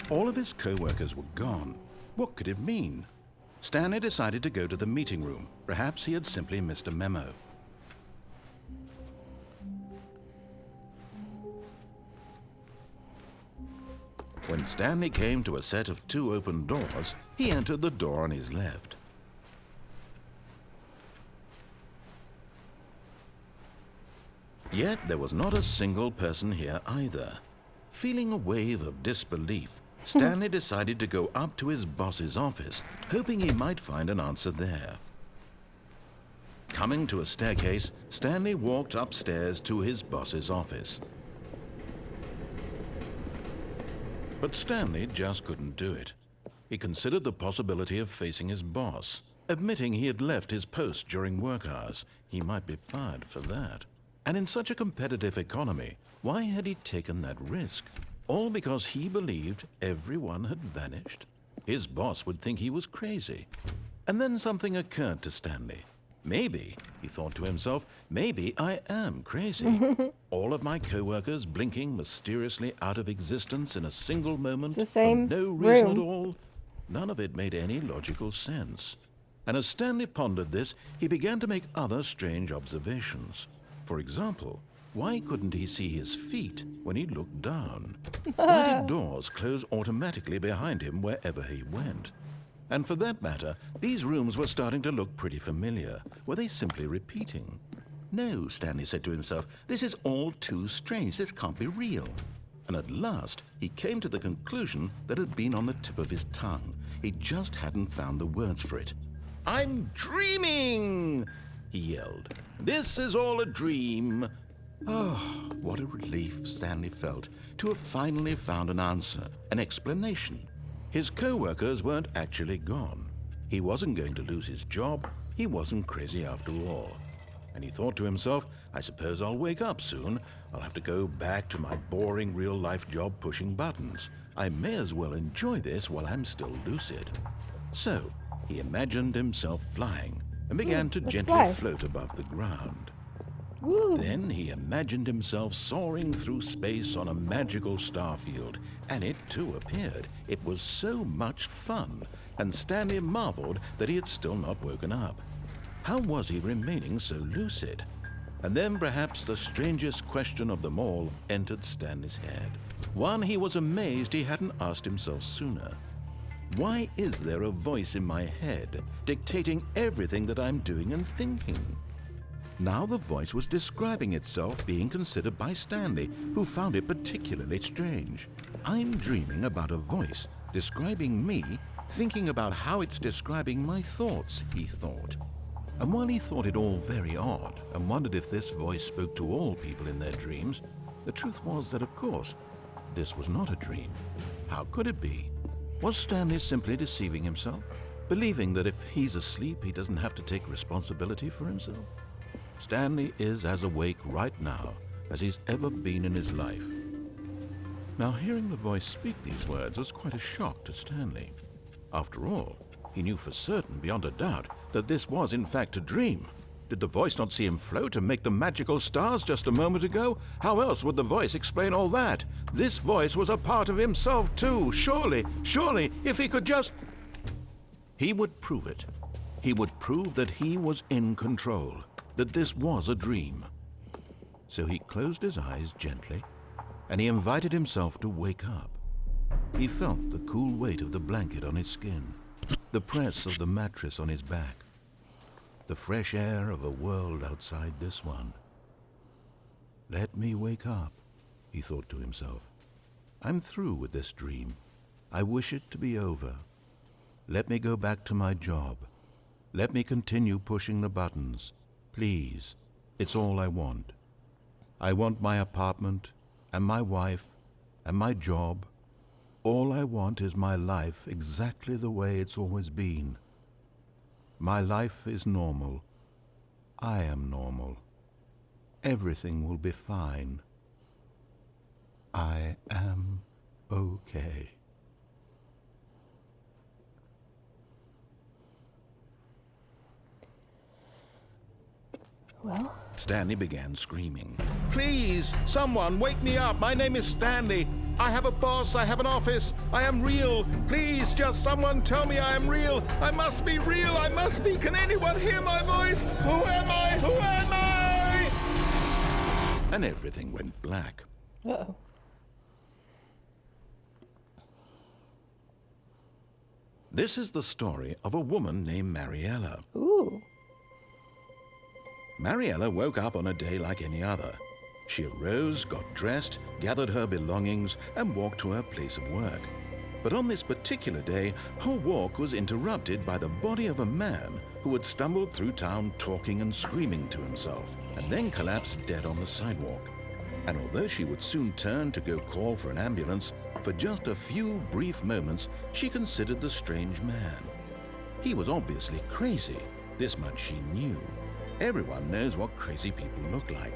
All of his co-workers were gone. What could it mean? Stanley decided to go to the meeting room. Perhaps he had simply missed a memo. When Stanley came to a set of 2 open doors, he entered the door on his left. Yet there was not a single person here either. Feeling a wave of disbelief, Stanley decided to go up to his boss's office, hoping he might find an answer there. Coming to a staircase, Stanley walked upstairs to his boss's office. But Stanley just couldn't do it. He considered the possibility of facing his boss. Admitting he had left his post during work hours, he might be fired for that. And in such a competitive economy, why had he taken that risk? All because he believed everyone had vanished? His boss would think he was crazy. And then something occurred to Stanley. Maybe, he thought to himself, maybe I am crazy. All of my co-workers blinking mysteriously out of existence in a single moment for no reason at all. None of it made any logical sense. And as Stanley pondered this, he began to make other strange observations. For example, why couldn't he see his feet when he looked down? Why did doors close automatically behind him wherever he went? And for that matter, these rooms were starting to look pretty familiar. Were they simply repeating? No, Stanley said to himself, this is all too strange. This can't be real. And at last, he came to the conclusion that had been on the tip of his tongue. He just hadn't found the words for it. I'm dreaming, he yelled. This is all a dream. Oh, what a relief Stanley felt to have finally found an answer, an explanation. His co-workers weren't actually gone. He wasn't going to lose his job. He wasn't crazy after all. And he thought to himself, I suppose I'll wake up soon. I'll have to go back to my boring real-life job pushing buttons. I may as well enjoy this while I'm still lucid. So, he imagined himself flying and began to gently float above the ground. Then he imagined himself soaring through space on a magical starfield, and it too appeared. It was so much fun, and Stanley marveled that he had still not woken up. How was he remaining so lucid? And then perhaps the strangest question of them all entered Stanley's head. One he was amazed he hadn't asked himself sooner. Why is there a voice in my head dictating everything that I'm doing and thinking? Now the voice was describing itself being considered by Stanley, who found it particularly strange. I'm dreaming about a voice describing me, thinking about how it's describing my thoughts, he thought. And while he thought it all very odd and wondered if this voice spoke to all people in their dreams, the truth was that, of course, this was not a dream. How could it be? Was Stanley simply deceiving himself, believing that if he's asleep, he doesn't have to take responsibility for himself? Stanley is as awake right now as he's ever been in his life. Now, hearing the voice speak these words was quite a shock to Stanley. After all, he knew for certain, beyond a doubt, that this was in fact a dream. Did the voice not see him float and make the magical stars just a moment ago? How else would the voice explain all that? This voice was a part of himself too. Surely, if he could just... He would prove it. He would prove that he was in control, that this was a dream. So he closed his eyes gently, and he invited himself to wake up. He felt the cool weight of the blanket on his skin, the press of the mattress on his back, the fresh air of a world outside this one. Let me wake up, he thought to himself. I'm through with this dream. I wish it to be over. Let me go back to my job. Let me continue pushing the buttons. Please, it's all I want. I want my apartment and my wife and my job. All I want is my life exactly the way it's always been. My life is normal. I am normal. Everything will be fine. I am okay. Well? Stanley began screaming. Please, someone, wake me up. My name is Stanley. I have a boss. I have an office. I am real. Please, just someone tell me I am real. I must be real. I must be. Can anyone hear my voice? Who am I? Who am I? And everything went black. Uh-oh. This is the story of a woman named Mariella. Ooh. Mariella woke up on a day like any other. She arose, got dressed, gathered her belongings, and walked to her place of work. But on this particular day, her walk was interrupted by the body of a man who had stumbled through town talking and screaming to himself, and then collapsed dead on the sidewalk. And although she would soon turn to go call for an ambulance, for just a few brief moments, she considered the strange man. He was obviously crazy. This much she knew. Everyone knows what crazy people look like.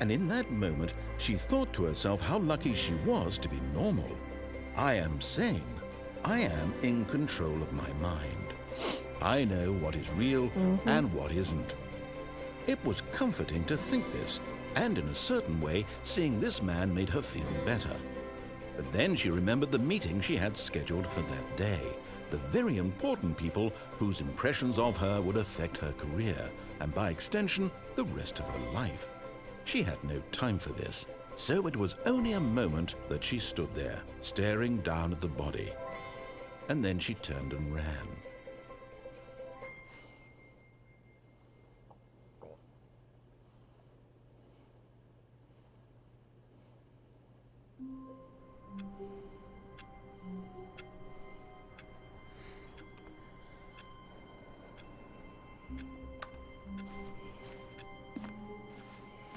And in that moment, she thought to herself how lucky she was to be normal. I am sane. I am in control of my mind. I know what is real and what isn't. It was comforting to think this, and in a certain way, seeing this man made her feel better. But then she remembered the meeting she had scheduled for that day, the very important people whose impressions of her would affect her career, and by extension, the rest of her life. She had no time for this, so it was only a moment that she stood there, staring down at the body. And then she turned and ran.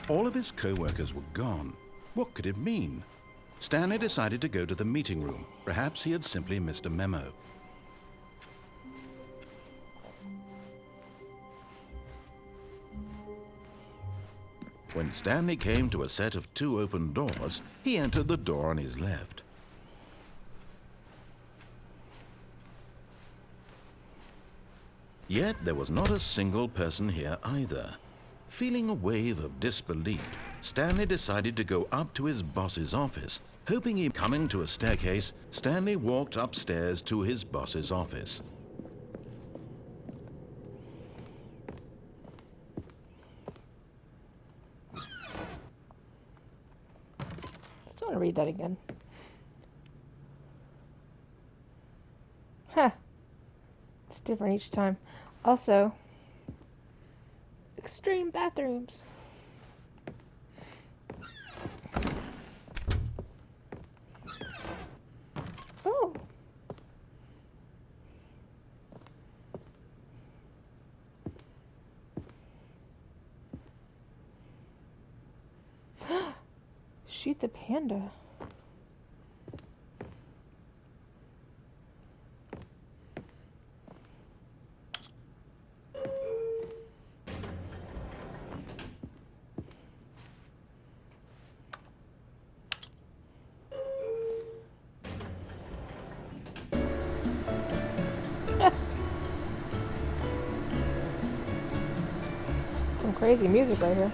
All of his co-workers were gone. What could it mean? Stanley decided to go to the meeting room. Perhaps he had simply missed a memo. When Stanley came to a set of 2 open doors, he entered the door on his left. Yet there was not a single person here either. Feeling a wave of disbelief, Stanley decided to go up to his boss's office. Hoping he'd coming to a staircase, Stanley walked upstairs to his boss's office. Just want to read that again. Huh. It's different each time. Also, extreme bathrooms. Oh. Shoot the panda. Some crazy music right here.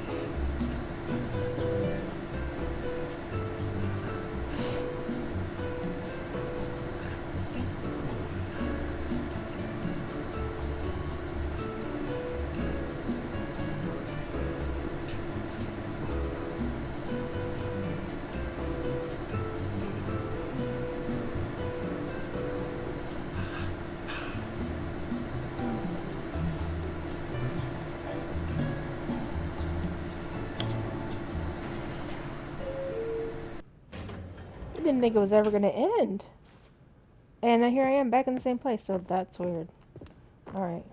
I didn't think it was ever going to end. And here I am back in the same place, so that's weird. Alright.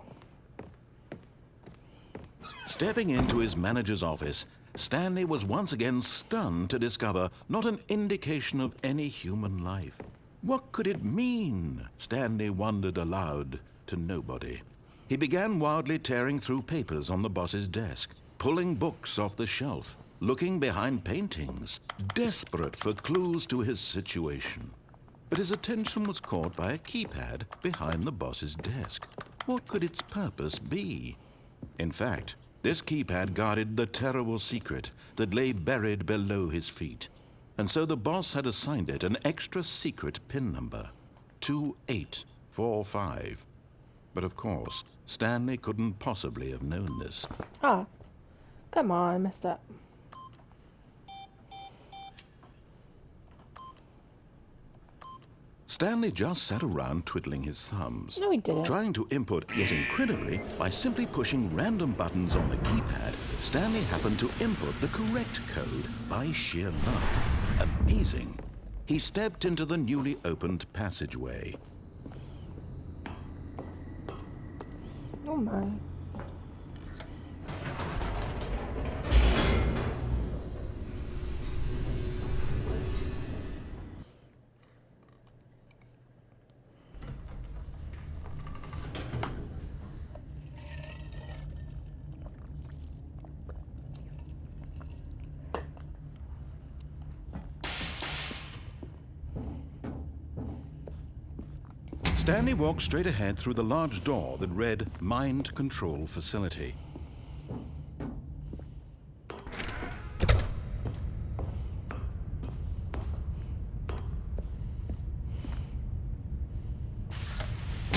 Stepping into his manager's office, Stanley was once again stunned to discover not an indication of any human life. What could it mean? Stanley wondered aloud to nobody. He began wildly tearing through papers on the boss's desk, pulling books off the shelf, looking behind paintings, desperate for clues to his situation. But his attention was caught by a keypad behind the boss's desk. What could its purpose be? In fact, this keypad guarded the terrible secret that lay buried below his feet. and so the boss had assigned it an extra secret PIN number, 2845. But of course, Stanley couldn't possibly have known this. Ah, come on, I messed up. Stanley just sat around twiddling his thumbs. No, he didn't. Trying to input, yet incredibly, by simply pushing random buttons on the keypad, Stanley happened to input the correct code by sheer luck. Amazing. He stepped into the newly opened passageway. Oh my. Stanley walked straight ahead through the large door that read Mind Control Facility.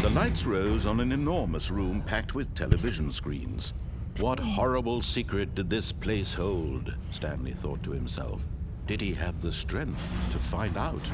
The lights rose on an enormous room packed with television screens. What horrible secret did this place hold? Stanley thought to himself. Did he have the strength to find out?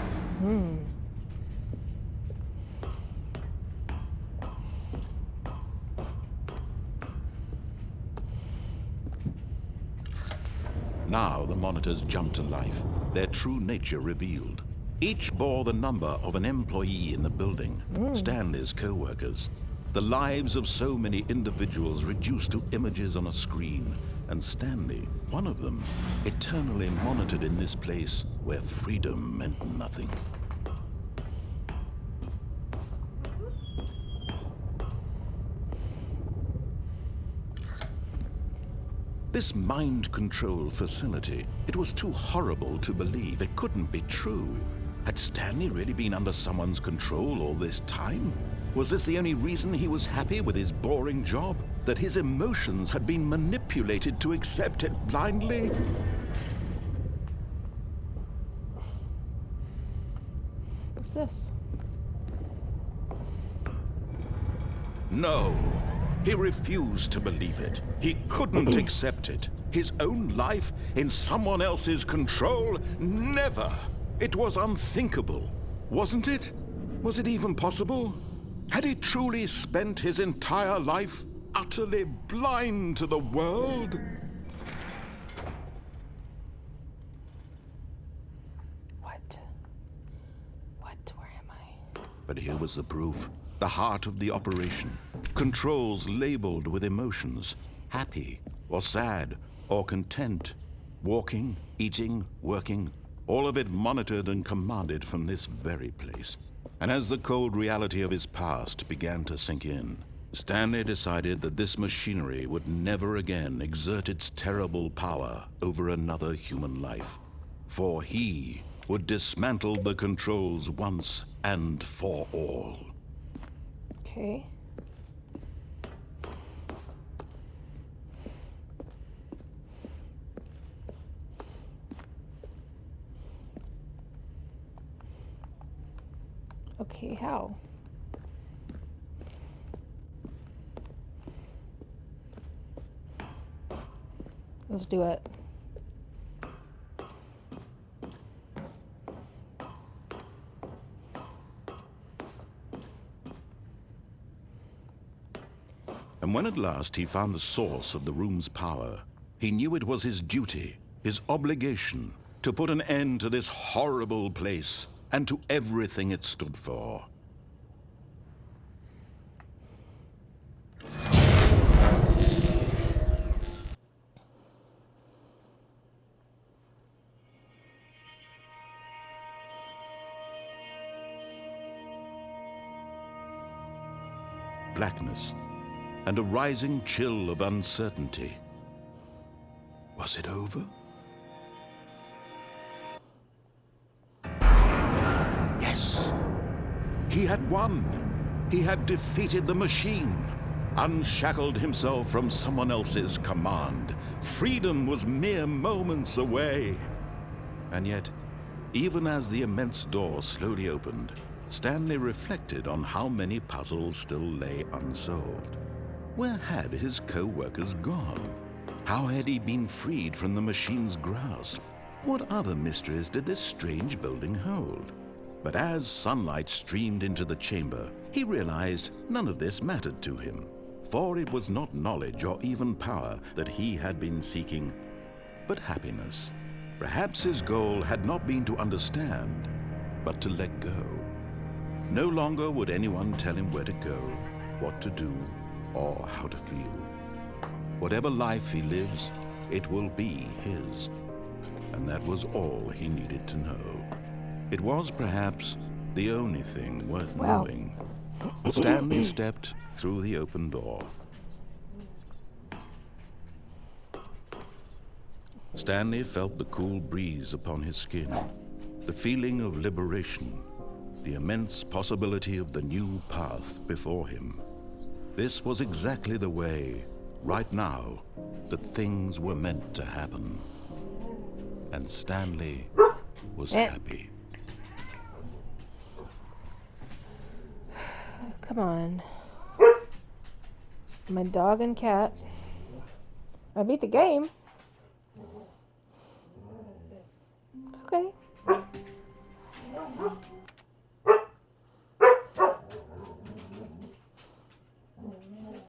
Now the monitors jumped to life, their true nature revealed. Each bore the number of an employee in the building, Stanley's co-workers. The lives of so many individuals reduced to images on a screen, and Stanley, one of them, eternally monitored in this place where freedom meant nothing. This mind control facility, it was too horrible to believe. It couldn't be true. Had Stanley really been under someone's control all this time? Was this the only reason he was happy with his boring job? That his emotions had been manipulated to accept it blindly? What's this? No. He refused to believe it. He couldn't accept it. His own life in someone else's control? Never! It was unthinkable, wasn't it? Was it even possible? Had he truly spent his entire life utterly blind to the world? What? Where am I? But here was the proof. The heart of the operation. Controls labeled with emotions. Happy, or sad, or content. Walking, eating, working. All of it monitored and commanded from this very place. And as the cold reality of his past began to sink in, Stanley decided that this machinery would never again exert its terrible power over another human life. For he would dismantle the controls once and for all. Okay. Okay, how? Let's do it. And when at last he found the source of the room's power, he knew it was his duty, his obligation, to put an end to this horrible place and to everything it stood for. Blackness and a rising chill of uncertainty. Was it over? Yes! He had won! He had defeated the machine, unshackled himself from someone else's command. Freedom was mere moments away. And yet, Even as the immense door slowly opened, Stanley reflected on how many puzzles still lay unsolved. Where had his co-workers gone? How had he been freed from the machine's grasp? What other mysteries did this strange building hold? But as sunlight streamed into the chamber, he realized none of this mattered to him, for it was not knowledge or even power that he had been seeking, but happiness. Perhaps his goal had not been to understand, but to let go. No longer would anyone tell him where to go, what to do, or how to feel. Whatever life he lives, it will be his. And that was all he needed to know. It was perhaps the only thing worth knowing. Stanley stepped through the open door. Stanley felt the cool breeze upon his skin, the feeling of liberation, the immense possibility of the new path before him. This was exactly the way, right now, that things were meant to happen. And Stanley was happy. Come on. My dog and cat. I beat the game.